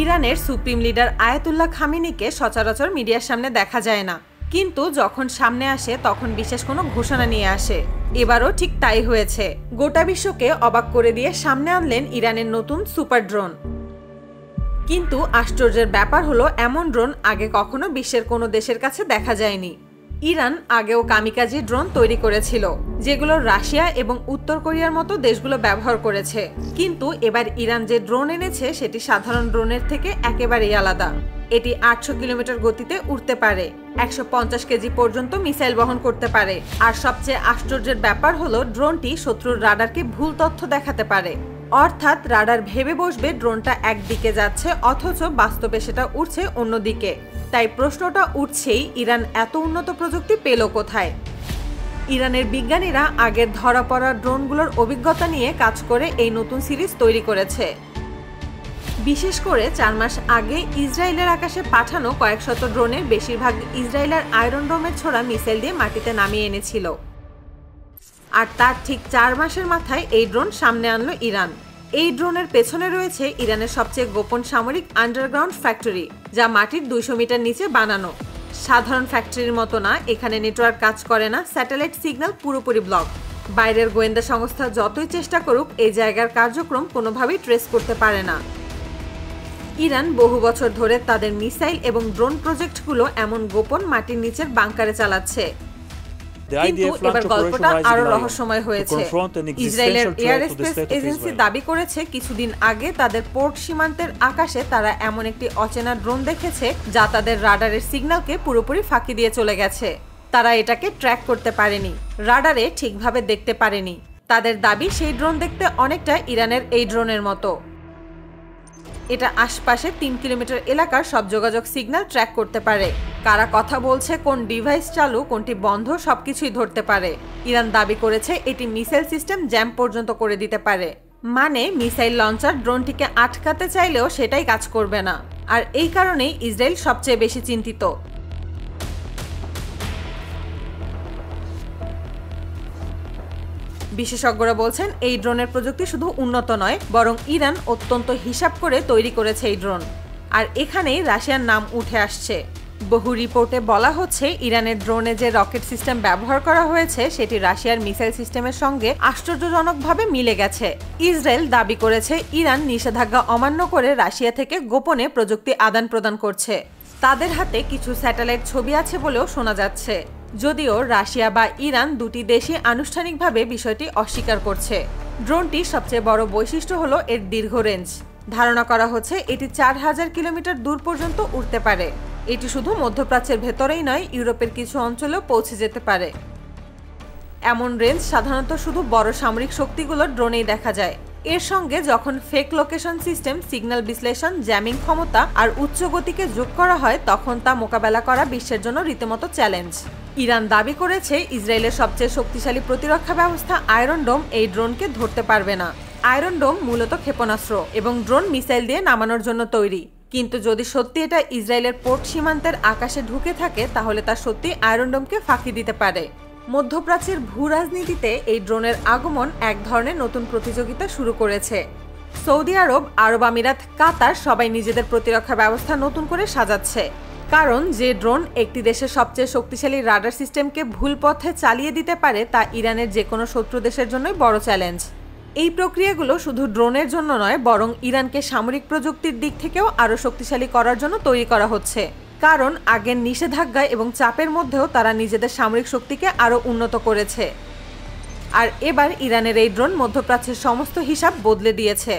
ইরানের supreme leader Ayatollah খামেনিকে সচরাচর মিডিয়ার সামনে দেখা যায় না, কিন্তু যখন সামনে আসে তখন বিশেষ কোনো ঘোষণা নিয়ে আসে। এবারও ঠিক তাই হয়েছে। গোটা বিশ্বকে অবাক করে দিয়ে সামনে আনলেন ইরানের নতুন সুপার ড্রোন। কিন্তু আশ্চর্যের ব্যাপার হলো, এমন ড্রোন আগে কখনো বিশ্বের কোনো দেশের কাছে দেখা যায়নি। ইরান আগেও কামিকাজি ড্রোন তৈরি করেছিল, যেগুলো রাশিয়া এবং উত্তর কোরিয়ার মতো দেশগুলো ব্যবহার করেছে। কিন্তু এবার ইরান যে ড্রোন এনেছে সেটি সাধারণ ড্রোনের থেকে একেবারেই আলাদা। এটি 800 কিলোমিটার গতিতে উড়তে পারে, 150 কেজি পর্যন্ত মিসাইল বহন করতে পারে, আর সবচেয়ে আশ্চর্যের ব্যাপার হলো ড্রোনটি শত্রুর রাডারকে ভুল তথ্য দেখাতে পারে। অর্থাৎ রাডার ভেবে বসবে ড্রোনটা একদিকে যাচ্ছে, অথচ বাস্তবে সেটা উড়ছে অন্যদিকে। তাই প্রশ্নটা উঠছেই, ইরান এত উন্নত প্রযুক্তি পেল কোথায়? ইরানের বিজ্ঞানীরা আগের ধরা পড়া ড্রোনগুলোর অভিজ্ঞতা নিয়ে কাজ করে এই নতুন সিরিজ তৈরি করেছে। বিশেষ করে 4 মাস আগে ইসরায়েলের আকাশে পাঠানো কয়েক শত ড্রোনের বেশিরভাগ ইসরায়েলের আয়রন ডোমের ছোড়া মিসাইল দিয়ে মাটিতে নামিয়ে এনেছিল। আর তার ঠিক 4 মাসের মাথায় এই ড্রোন সামনে আনলো ইরান। এই ড্রোনের পেছনে রয়েছে ইরানের সবচেয়ে গোপন সামরিক আন্ডারগ্রাউন্ড ফ্যাক্টরি, যা মাটির 200 মিটার নিচে বানানো। সাধারণ ফ্যাক্টরির মতো না, এখানে নেটওয়ার্ক কাজ করে না, স্যাটেলাইট সিগন্যাল পুরোপুরি ব্লক। বাইরের গোয়েন্দা সংস্থা যতই চেষ্টা করুক এই জায়গার কার্যক্রম কোনোভাবেই ট্রেস করতে পারে না। ইরান বহু বছর ধরে তাদের মিসাইল এবং ড্রোন প্রজেক্টগুলো এমন গোপন মাটির নিচের বাংকারে চালাচ্ছে। কিন্তু এবার গল্পটা আরো রহস্যময় হয়েছে। ইসরায়েলের এয়ার স্পেস এজেন্সি দাবি করেছে কিছুদিন আগে তাদের পোর্ট সীমান্তের আকাশে তারা এমন একটি অচেনা ড্রোন দেখেছে যা তাদের রাডারের সিগন্যালকে পুরোপুরি ফাঁকি দিয়ে চলে গেছে। তারা এটাকে ট্র্যাক করতে পারেনি, রাডারে ঠিকভাবে দেখতে পারেনি। তাদের দাবি সেই ড্রোন দেখতে অনেকটা ইরানের এই ড্রোনের মতো। এটা আশপাশে 3 কিলোমিটার এলাকার সব যোগাযোগ সিগন্যাল ট্র্যাক করতে পারে। কারা কথা বলছে, কোন ডিভাইস চালু, কোনটি বন্ধ, সবকিছুই ধরতে পারে। ইরান দাবি করেছে এটি মিসাইল সিস্টেম জ্যাম পর্যন্ত করে দিতে পারে। মানে মিসাইল লঞ্চার ড্রোনটিকে আটকাতে চাইলেও সেটাই কাজ করবে না। আর এই কারণেই ইসরায়েল সবচেয়ে বেশি চিন্তিত। বিশেষজ্ঞরা বলছেন এই ড্রোনের প্রযুক্তি শুধু উন্নত নয়, বরং ইরান অত্যন্ত হিসাব করে তৈরি করেছে এই ড্রোন। আর এখানেই রাশিয়ার নাম উঠে আসছে। বহু রিপোর্টে বলা হচ্ছে ইরানের ড্রোনে যে রকেট সিস্টেম ব্যবহার করা হয়েছে সেটি রাশিয়ার মিসাইল সিস্টেমের সঙ্গে আশ্চর্যজনকভাবে মিলে গেছে। ইসরায়েল দাবি করেছে ইরান নিষেধাজ্ঞা অমান্য করে রাশিয়া থেকে গোপনে প্রযুক্তি আদান প্রদান করছে। তাদের হাতে কিছু স্যাটেলাইট ছবি আছে বলেও শোনা যাচ্ছে, যদিও রাশিয়া বা ইরান দুটি দেশই আনুষ্ঠানিকভাবে বিষয়টি অস্বীকার করছে। ড্রোনটির সবচেয়ে বড় বৈশিষ্ট্য হলো এর দীর্ঘ রেঞ্জ। ধারণা করা হচ্ছে এটি 4000 কিলোমিটার দূর পর্যন্ত উড়তে পারে। এটি শুধু মধ্যপ্রাচ্যের ভেতরেই নয়, ইউরোপের কিছু অঞ্চলেও পৌঁছে যেতে পারে। এমন রেঞ্জ সাধারণত শুধু বড় সামরিক শক্তিগুলোর ড্রোনেই দেখা যায়। এর সঙ্গে যখন ফেক লোকেশন সিস্টেম, সিগন্যাল বিশ্লেষণ, জ্যামিং ক্ষমতা আর উচ্চ গতিকে যোগ করা হয় তখন তা মোকাবেলা করা বিশ্বের জন্য রীতিমতো চ্যালেঞ্জ। ইরান দাবি করেছে ইসরায়েলের সবচেয়ে শক্তিশালী প্রতিরক্ষা ব্যবস্থা আয়রন ডোম এই ড্রোনকে ধরতে পারবে না। আয়রন ডোম মূলত ক্ষেপণাস্ত্র এবং ড্রোন মিসাইল দিয়ে নামানোর জন্য তৈরি। কিন্তু যদি সত্যি এটা ইসরায়েলের পোর্ট সীমান্তের আকাশে ঢুকে থাকে তাহলে তা সত্যি আয়রন ডোমকে ফাঁকি দিতে পারে। মধ্যপ্রাচ্যের ভূ রাজনীতিতে এই ড্রোনের আগমন এক ধরনের নতুন প্রতিযোগিতা শুরু করেছে। সৌদি আরব, আরব আমিরাত, কাতার সবাই নিজেদের প্রতিরক্ষা ব্যবস্থা নতুন করে সাজাচ্ছে। কারণ যে ড্রোন একটি দেশের সবচেয়ে শক্তিশালী রাডার সিস্টেমকে ভুল পথে চালিয়ে দিতে পারে তা ইরানের যে কোনো শত্রু দেশের জন্যই বড় চ্যালেঞ্জ। এই প্রক্রিয়াগুলো শুধু ড্রোনের জন্য নয়, বরং ইরানকে সামরিক প্রযুক্তির দিক থেকেও আরও শক্তিশালী করার জন্য তৈরি করা হচ্ছে। কারণ আগের নিষেধাজ্ঞা এবং চাপের মধ্যেও তারা নিজেদের সামরিক শক্তিকে আরও উন্নত করেছে। আর এবার ইরানের এই ড্রোন মধ্যপ্রাচ্যের সমস্ত হিসাব বদলে দিয়েছে।